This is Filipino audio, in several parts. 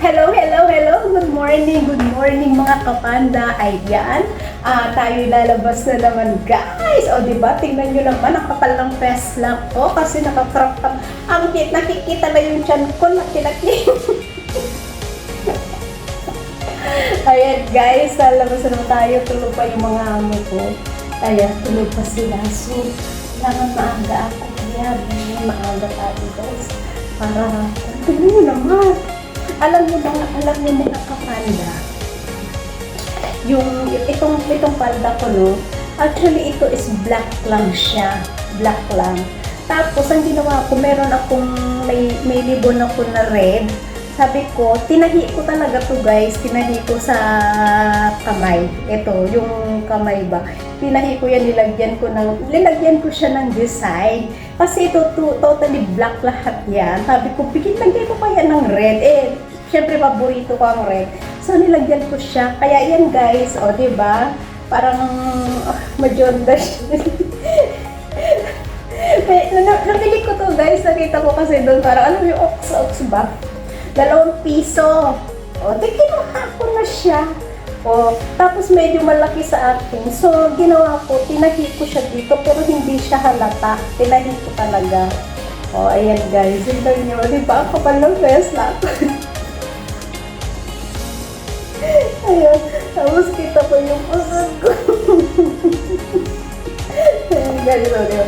Hello, hello, hello. Good morning mga kapanda. Ayan, tayo lalabas na naman guys. O diba, tingnan nyo naman, ang kapal ng face lang ko kasi nakakrop top. Ang cute, nakikita na yung chan ko, laki-laki. Ayan guys, lalabas na naman tayo. Tulog pa yung mga amo ko. Ayan, tulog pa sila. So, kailangan maaga ako. Kaya, maaga tayo guys. Para, tingnan nyo naman. Alam niyo mga kapanda, itong palda ko, no, actually ito is black lang siya, black lang. Tapos ang ginawa ko, meron akong may ribbon ako na red. Sabi ko, tinahi ko talaga to guys, tinahi ko sa kamay. Ito, yung kamay ba. Tinahi ko yan, nilagyan ko siya ng design. Kasi ito totally black lahat yan. Sabi ko, lagyan ko pa yan ng red. Syempre paborito ko ang red. So nilagyan ko siya. Kaya yan guys, o diba? Parang majonda siya. Nabili ko to guys, nakita ko kasi doon parang yung ox ba? 2 piso. O, kinuha ko na siya. O, tapos medyo malaki sa akin. So, ginawa ko, tinahi ko siya dito, pero hindi siya halata. Tinahi ko talaga. O, ayan guys. Tignan nyo, di ba? Ako pa ng best lang. Ayan. Tapos kita po yung usod ko. Ayan guys, o, di ba?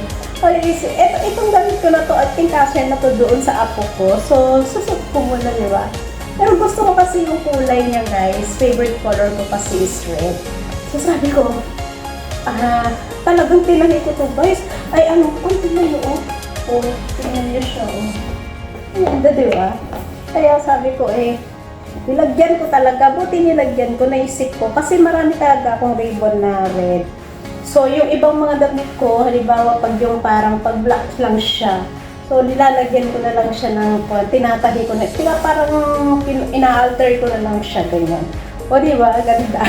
Itong gamit ko na to, at kasya na to doon sa apo ko. So, susot ko muna, di ba? Pero gusto ko kasi yung kulay niya, guys. Favorite color ko kasi is red. So, sabi ko, talagang tinahi ko to, guys. Ay, tingnan nyo, oh. Tingnan nyo siya, oh. Ayan, di ba? Kaya sabi ko, nilagyan ko talaga. Buti nilagyan ko, naisip ko. Kasi marami talaga akong ribbon na red. So, yung ibang mga damit ko, halimbawa pag yung parang pag black lang siya, so nilalagyan ko na lang siya ng, tinatahi ko na, parang ina-alter ko na lang siya, ganyan. O diba, ganda.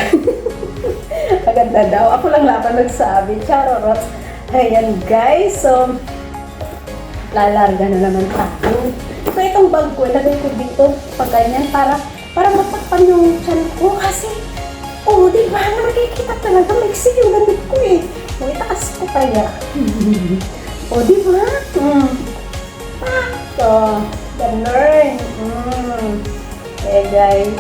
Maganda daw. Ako lang nagsabi, charorot. Ayan guys, so, lalarga na naman tayo. So, itong bag ko, ilagay ko dito, pag ganyan, para matakpan yung chan ko, kasi, oh, di ba? Nakikita talaga, maiksi yung gamit ko O, itaas ko kaya. O, di ba? So, ganun. Guys.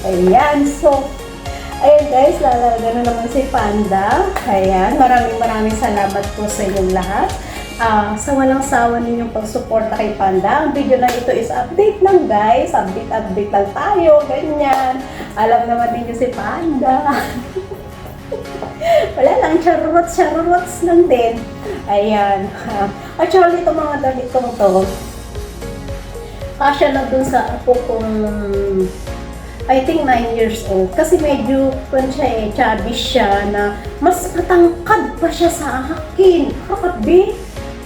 Ayan, so, ayan guys, lalaga na naman si Panda. Ayan, maraming salamat po sa inyong lahat. Sa walang sawa ninyong pagsuporta kay Panda. Ang video na ito is update lang guys. Update lang tayo, ganyan. Alam naman ninyo si Panda. Wala lang, charurots lang din. Ayan. Actually, itong mga damit kong to, kasya lang dun sa apo kong I think 9 years old. Kasi medyo chubby siya na mas matangkad pa siya sa akin. Kakabi.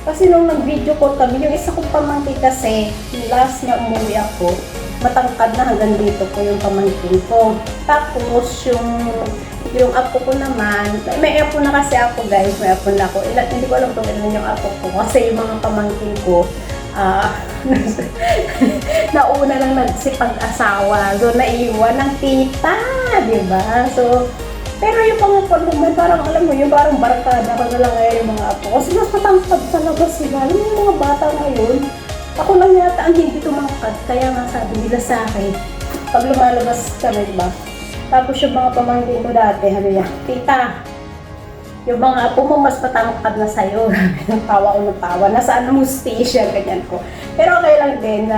Kasi nung nag-video call kami, yung isa kong pamangkin kasi, last na umuwi ako, matangkad na hanggang dito po yung pamangkin ko. Tapos yung apo ko naman, may apo na kasi ako guys, may apo na ako. Hindi ko alam kung ilan yung apo ko kasi yung mga pamangkin ko, nauna lang nagsipag-asawa. So, naiwan ng tita, diba? So, pero yung mga naman, parang alam mo, yung parang barkada ko na lang ngayon yung mga apo. Kasi mas matangkad talaga sila. Alam mo yung mga bata ngayon, ako lang yata ang hindi tumangkad. Kaya nga sabi nila sa akin, pag lumalabas kami, diba? Tapos yung mga pamangkin ko dati, sabi niya, tita, yung mga apo mo mas patangkad na sa'yo. Tawa ko ng tawa. Nasaan mo station, ganyan ko. Pero okay lang din.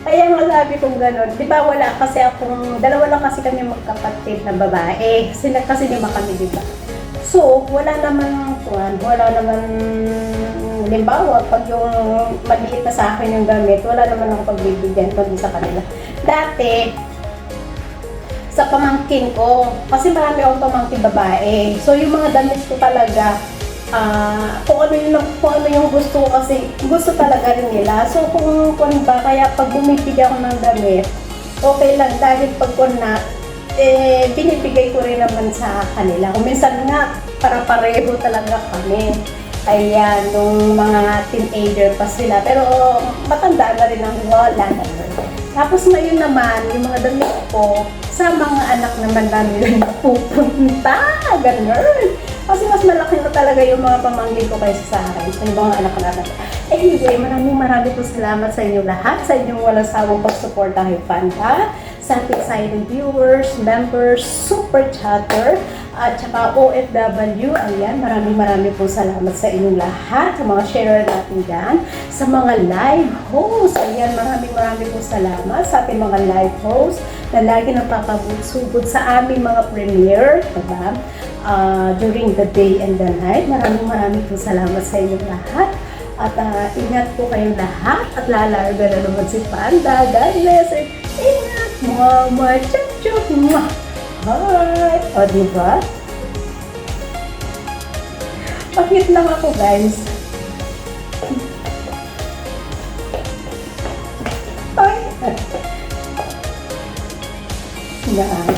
Kaya nga sabi kong gano'n. Di ba wala kasi akong, dalawa lang kasi kami magkapatid na babae. Sila kasi lima kami, di ba? So, wala naman, halimbawa, pag yung maliit na sa akin yung gamit, wala naman akong pagbibigyan kundi sa kanila. Dati, sa pamangkin ko, kasi marami akong pamangkin babae. So, yung mga damit ko talaga, kung ano yung gusto ko kasi gusto talaga rin nila. So, kung ba, kaya pag bumibili ako ng damit, okay lang dahil pag binibigay ko rin naman sa kanila. Kung minsan nga, para pareho talaga kami. Ayan, nung mga teenager pa sila. Pero matanda na rin ang wala naman. Tapos ngayon naman, yung mga damit ko, sa mga anak naman namin napupunta. Ganun. Kasi mas malaki na talaga yung mga pamangkin ko kaysa sa akin. Sa yung mga anak namin. Anyway, maraming po salamat sa inyo lahat. Sa inyong walang sawang pagsuporta kay Panda. Sa ating silent viewers, members, super chatter, at saka OFW. Ayan, maraming po salamat sa inyong lahat. Sa mga sharer natin dyan. Sa mga live hosts. Ayan, maraming po salamat sa ating mga live hosts na lagi napapabut-subot sa aming mga premiere. Diba? During the day and the night. Maraming po salamat sa inyong lahat. At ingat po kayong lahat. At lalarga na naman si Panda. God bless it. Ingat. Mama. Chup-chup. Hi! O, diba? Pakit lang ako, guys. Ay! Yan.